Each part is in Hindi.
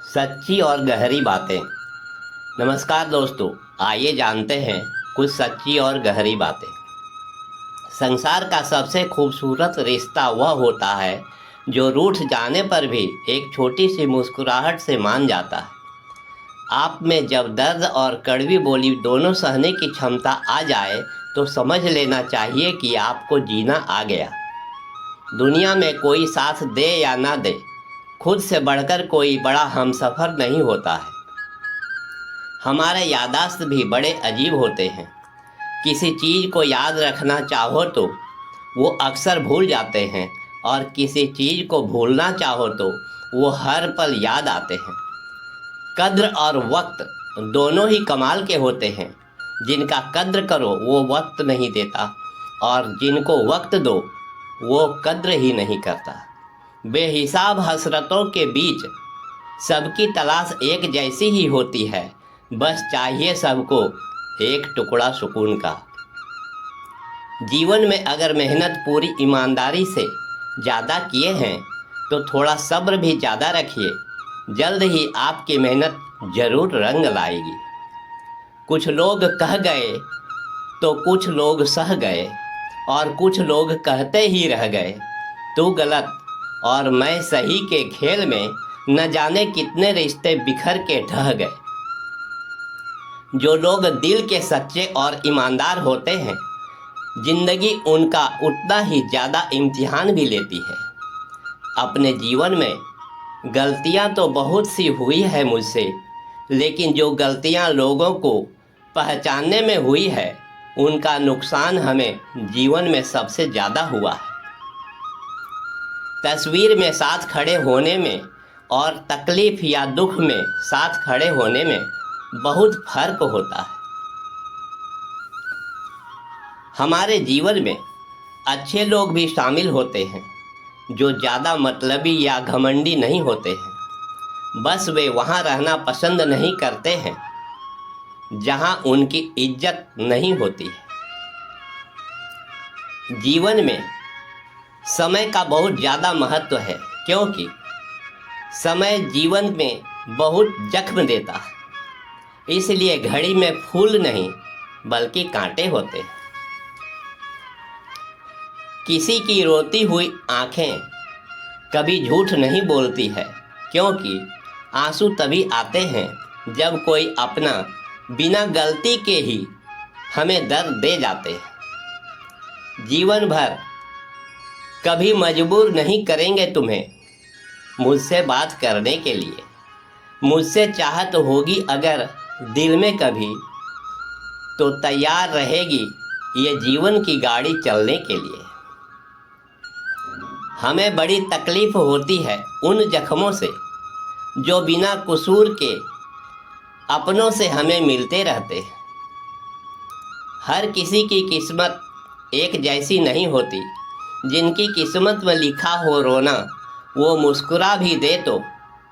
सच्ची और गहरी बातें। नमस्कार दोस्तों, आइए जानते हैं कुछ सच्ची और गहरी बातें। संसार का सबसे खूबसूरत रिश्ता वह होता है जो रूठ जाने पर भी एक छोटी सी मुस्कुराहट से मान जाता है। आप में जब दर्द और कड़वी बोली दोनों सहने की क्षमता आ जाए तो समझ लेना चाहिए कि आपको जीना आ गया। दुनिया में कोई साथ दे या ना दे, खुद से बढ़कर कोई बड़ा हमसफ़र नहीं होता है। हमारे याददाश्त भी बड़े अजीब होते हैं। किसी चीज़ को याद रखना चाहो तो वो अक्सर भूल जाते हैं, और किसी चीज़ को भूलना चाहो तो वो हर पल याद आते हैं। कद्र और वक्त दोनों ही कमाल के होते हैं। जिनका कद्र करो वो वक्त नहीं देता, और जिनको वक्त दो वो कद्र ही नहीं करता। बेहिसाब हसरतों के बीच सबकी तलाश एक जैसी ही होती है, बस चाहिए सबको एक टुकड़ा सुकून का। जीवन में अगर मेहनत पूरी ईमानदारी से ज़्यादा किए हैं तो थोड़ा सब्र भी ज़्यादा रखिए। जल्द ही आपकी मेहनत ज़रूर रंग लाएगी। कुछ लोग कह गए तो कुछ लोग सह गए, और कुछ लोग कहते ही रह गए। तू गलत और मैं सही के खेल में न जाने कितने रिश्ते बिखर के ढह गए। जो लोग दिल के सच्चे और ईमानदार होते हैं, जिंदगी उनका उतना ही ज़्यादा इम्तिहान भी लेती है। अपने जीवन में गलतियां तो बहुत सी हुई है मुझसे, लेकिन जो गलतियां लोगों को पहचानने में हुई है उनका नुकसान हमें जीवन में सबसे ज़्यादा हुआ है। तस्वीर में साथ खड़े होने में और तकलीफ़ या दुख में साथ खड़े होने में बहुत फर्क होता है। हमारे जीवन में अच्छे लोग भी शामिल होते हैं जो ज़्यादा मतलबी या घमंडी नहीं होते हैं। बस वे वहाँ रहना पसंद नहीं करते हैं जहाँ उनकी इज्जत नहीं होती है। जीवन में समय का बहुत ज़्यादा महत्व है, क्योंकि समय जीवन में बहुत जख्म देता है। इसलिए घड़ी में फूल नहीं बल्कि कांटे होते हैं। किसी की रोती हुई आंखें कभी झूठ नहीं बोलती है, क्योंकि आंसू तभी आते हैं जब कोई अपना बिना गलती के ही हमें दर्द दे जाते हैं। जीवन भर कभी मजबूर नहीं करेंगे तुम्हें मुझसे बात करने के लिए। मुझसे चाहत होगी अगर दिल में कभी, तो तैयार रहेगी ये जीवन की गाड़ी चलने के लिए। हमें बड़ी तकलीफ होती है उन जख्मों से जो बिना कसूर के अपनों से हमें मिलते रहते हैं। हर किसी की किस्मत एक जैसी नहीं होती। जिनकी किस्मत में लिखा हो रोना, वो मुस्कुरा भी दे तो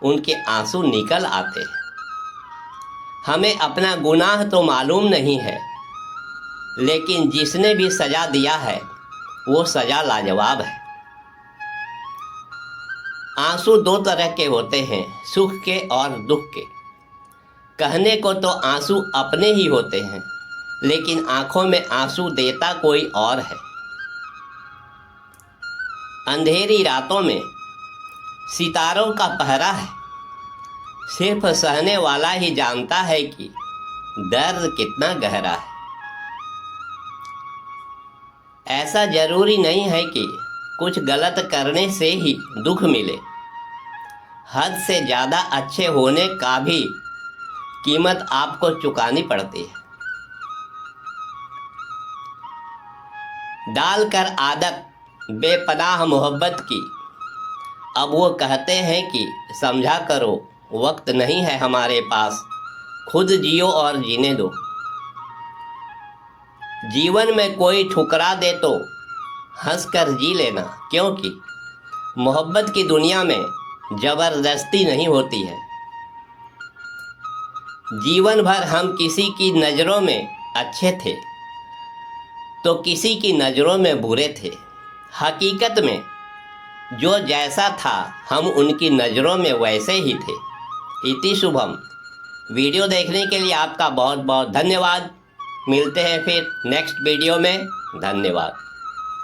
उनके आंसू निकल आते हैं। हमें अपना गुनाह तो मालूम नहीं है, लेकिन जिसने भी सज़ा दिया है वो सज़ा लाजवाब है। आंसू दो तरह के होते हैं, सुख के और दुख के। कहने को तो आंसू अपने ही होते हैं, लेकिन आंखों में आंसू देता कोई और है। अंधेरी रातों में सितारों का पहरा है। सिर्फ सहने वाला ही जानता है कि दर्द कितना गहरा है। ऐसा जरूरी नहीं है कि कुछ गलत करने से ही दुख मिले। हद से ज़्यादा अच्छे होने का भी कीमत आपको चुकानी पड़ती है। डालकर आदत बेपनाह मोहब्बत की, अब वो कहते हैं कि समझा करो वक्त नहीं है हमारे पास, खुद जियो और जीने दो। जीवन में कोई ठुकरा दे तो हंस कर जी लेना, क्योंकि मोहब्बत की दुनिया में ज़बरदस्ती नहीं होती है। जीवन भर हम किसी की नज़रों में अच्छे थे तो किसी की नज़रों में बुरे थे। हकीकत में जो जैसा था हम उनकी नज़रों में वैसे ही थे, इति शुभम। वीडियो देखने के लिए आपका बहुत बहुत धन्यवाद। मिलते हैं फिर नेक्स्ट वीडियो में। धन्यवाद।